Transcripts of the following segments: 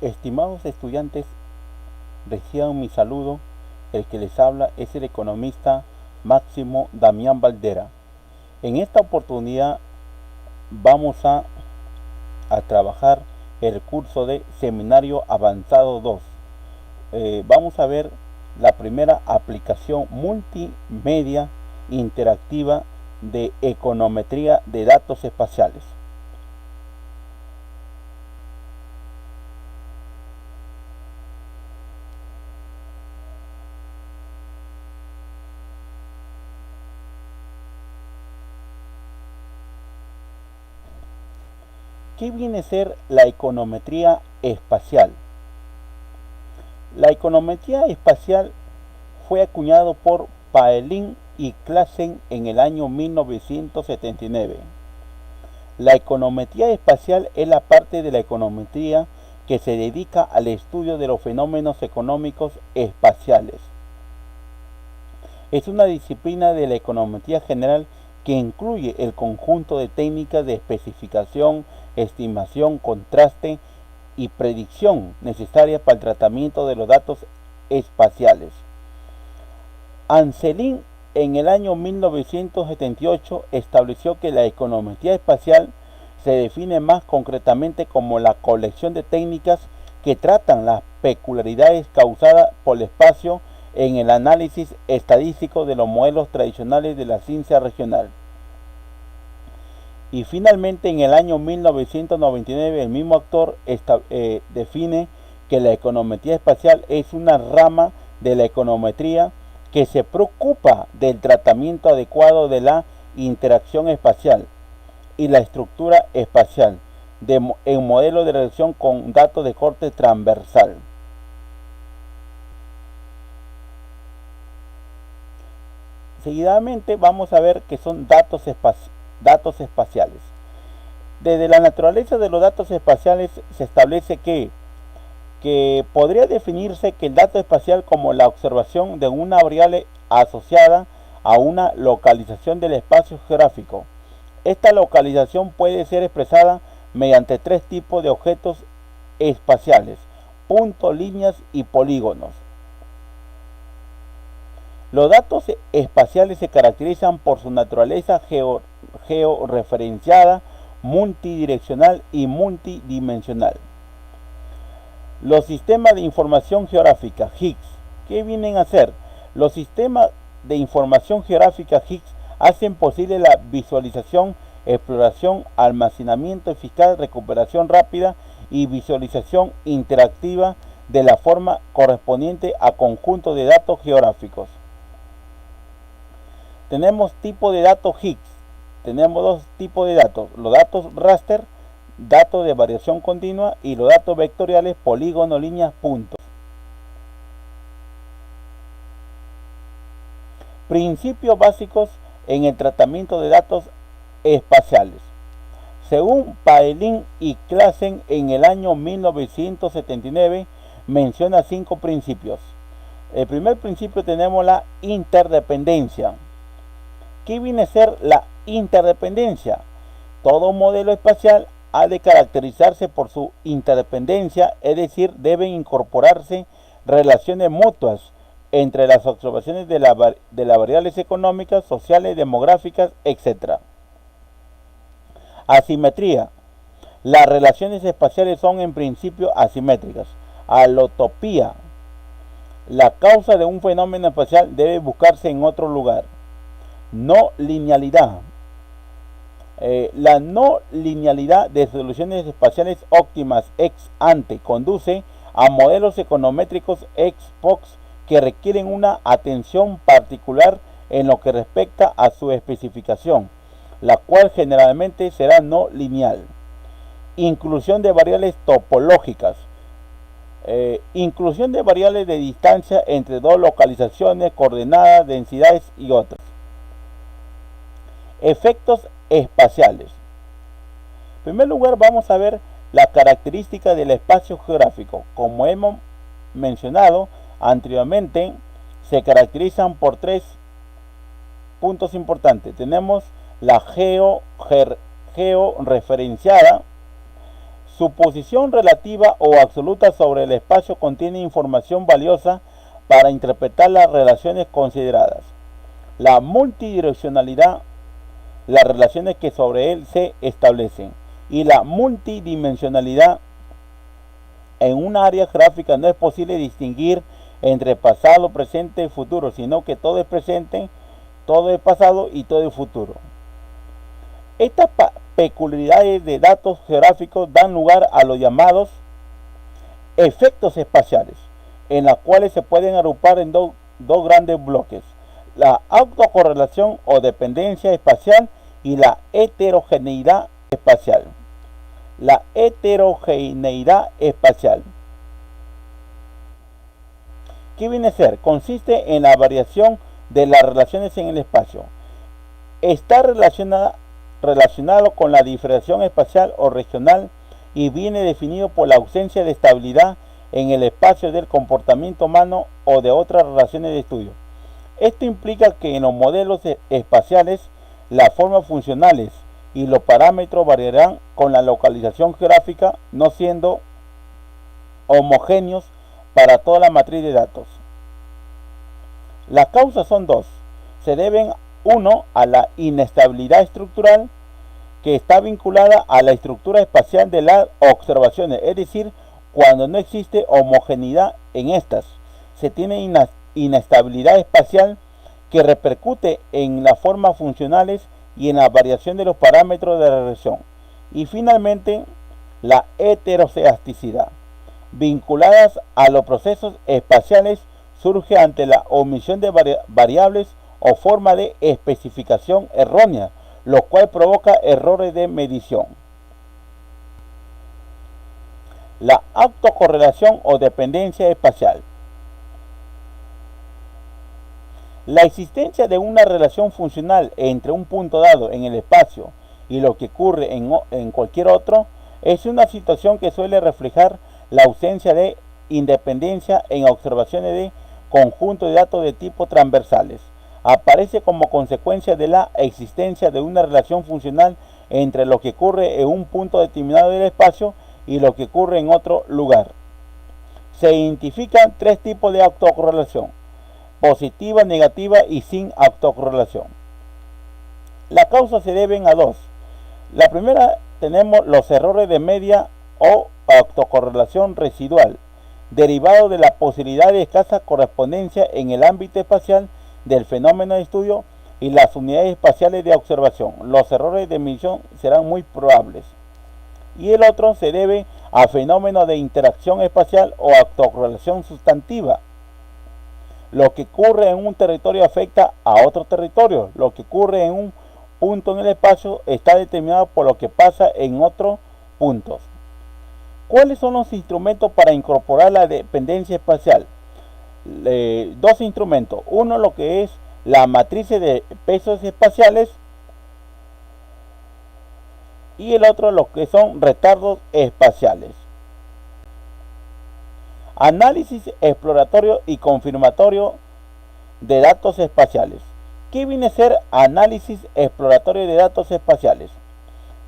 Estimados estudiantes, reciban mi saludo. El que les habla es el economista Máximo Damián Valdera. En esta oportunidad vamos a trabajar el curso de Seminario Avanzado 2. Vamos a ver la primera aplicación multimedia interactiva de econometría de datos espaciales. ¿Qué viene a ser la econometría espacial? La econometría espacial fue acuñado por Paelin y Classen en el año 1979. La econometría espacial es la parte de la econometría que se dedica al estudio de los fenómenos económicos espaciales. Es una disciplina de la econometría general que incluye el conjunto de técnicas de especificación, estimación, contraste y predicción necesarias para el tratamiento de los datos espaciales. Anselin en el año 1978 estableció que la econometría espacial se define más concretamente como la colección de técnicas que tratan las peculiaridades causadas por el espacio en el análisis estadístico de los modelos tradicionales de la ciencia regional. Y finalmente en el año 1999 el mismo autor define que la econometría espacial es una rama de la econometría que se preocupa del tratamiento adecuado de la interacción espacial y la estructura espacial en modelos de relación con datos de corte transversal. Seguidamente vamos a ver qué son datos espaciales. Desde la naturaleza de los datos espaciales se establece que podría definirse que el dato espacial como la observación de una variable asociada a una localización del espacio geográfico. Esta localización puede ser expresada mediante tres tipos de objetos espaciales: puntos, líneas y polígonos. Los datos espaciales se caracterizan por su naturaleza georreferenciada, multidireccional y multidimensional. Los sistemas de información geográfica Higgs, ¿qué vienen a hacer? Los sistemas de información geográfica Higgs hacen posible la visualización, exploración, almacenamiento eficaz, recuperación rápida y visualización interactiva de la forma correspondiente a conjuntos de datos geográficos. Tenemos tipo de datos Higgs. Tenemos dos tipos de datos: los datos raster, datos de variación continua, y los datos vectoriales, polígonos, líneas, puntos. Principios básicos en el tratamiento de datos espaciales. Según Paelin y Classen en el año 1979 menciona 5 principios. El primer principio tenemos la interdependencia. ¿Qué viene a ser la interdependencia? Todo modelo espacial ha de caracterizarse por su interdependencia, es decir, deben incorporarse relaciones mutuas entre las observaciones de las variables económicas, sociales, demográficas, etc. Asimetría. Las relaciones espaciales son en principio asimétricas. Alotopía. La causa de un fenómeno espacial debe buscarse en otro lugar. No linealidad. La no linealidad de soluciones espaciales óptimas ex ante conduce a modelos econométricos ex post que requieren una atención particular en lo que respecta a su especificación, la cual generalmente será no lineal. Inclusión de variables topológicas. Inclusión de variables de distancia entre dos localizaciones, coordenadas, densidades y otras. Efectos espaciales. En primer lugar vamos a ver la característica del espacio geográfico. Como hemos mencionado anteriormente, se caracterizan por 3 puntos importantes. Tenemos la georreferenciada, Su posición relativa o absoluta sobre el espacio contiene información valiosa para interpretar las relaciones consideradas. La multidireccionalidad, las relaciones que sobre él se establecen, y la multidimensionalidad. En un área gráfica no es posible distinguir entre pasado, presente y futuro, sino que todo es presente, todo es pasado y todo es futuro. Estas peculiaridades de datos geográficos dan lugar a los llamados efectos espaciales, en los cuales se pueden agrupar en dos grandes bloques: la autocorrelación o dependencia espacial y la heterogeneidad espacial. La heterogeneidad espacial, ¿qué viene a ser? Consiste en la variación de las relaciones en el espacio. Está relacionado con la diferenciación espacial o regional y viene definido por la ausencia de estabilidad en el espacio del comportamiento humano o de otras relaciones de estudio. Esto implica que en los modelos espaciales las formas funcionales y los parámetros variarán con la localización geográfica, no siendo homogéneos para toda la matriz de datos. Las causas son dos. Se deben, uno, a la inestabilidad estructural, que está vinculada a la estructura espacial de las observaciones, es decir, cuando no existe homogeneidad en estas, se tiene inestabilidad espacial que repercute en las formas funcionales y en la variación de los parámetros de la regresión. Y finalmente, la heteroceasticidad, vinculadas a los procesos espaciales, surge ante la omisión de variables o forma de especificación errónea, lo cual provoca errores de medición. La autocorrelación o dependencia espacial. La existencia de una relación funcional entre un punto dado en el espacio y lo que ocurre en cualquier otro es una situación que suele reflejar la ausencia de independencia en observaciones de conjuntos de datos de tipo transversales. Aparece como consecuencia de la existencia de una relación funcional entre lo que ocurre en un punto determinado del espacio y lo que ocurre en otro lugar. Se identifican tres tipos de autocorrelación: positiva, negativa y sin autocorrelación. Las causas se deben a dos. La primera, tenemos los errores de media o autocorrelación residual, derivado de la posibilidad de escasa correspondencia en el ámbito espacial del fenómeno de estudio y las unidades espaciales de observación. Los errores de medición serán muy probables. Y el otro se debe a fenómenos de interacción espacial o autocorrelación sustantiva. Lo que ocurre en un territorio afecta a otro territorio. Lo que ocurre en un punto en el espacio está determinado por lo que pasa en otros puntos. ¿Cuáles son los instrumentos para incorporar la dependencia espacial? Dos instrumentos. Uno, lo que es la matriz de pesos espaciales, y el otro, lo que son retardos espaciales. Análisis exploratorio y confirmatorio de datos espaciales. ¿Qué viene a ser análisis exploratorio de datos espaciales?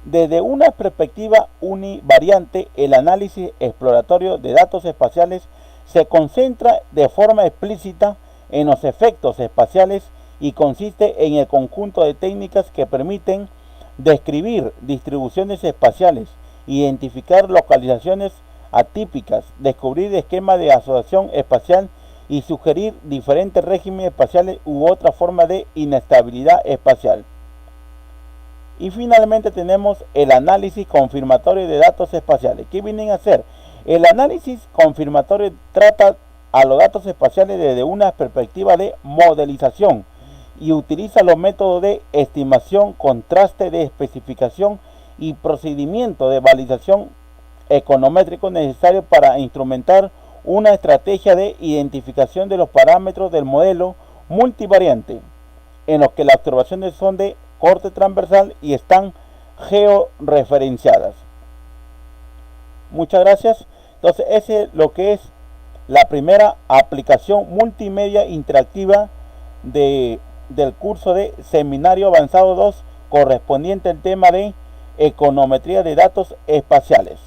Desde una perspectiva univariante, el análisis exploratorio de datos espaciales se concentra de forma explícita en los efectos espaciales y consiste en el conjunto de técnicas que permiten describir distribuciones espaciales, identificar localizaciones atípicas, descubrir esquemas de asociación espacial y sugerir diferentes regímenes espaciales u otra forma de inestabilidad espacial. Y finalmente tenemos el análisis confirmatorio de datos espaciales. ¿Qué vienen a hacer? El análisis confirmatorio trata a los datos espaciales desde una perspectiva de modelización y utiliza los métodos de estimación, contraste de especificación y procedimiento de validación econométrico necesarios para instrumentar una estrategia de identificación de los parámetros del modelo multivariante, en los que las observaciones son de corte transversal y están georreferenciadas. Muchas gracias. Entonces, ese es lo que es la primera aplicación multimedia interactiva del curso de Seminario Avanzado 2, correspondiente al tema de econometría de datos espaciales.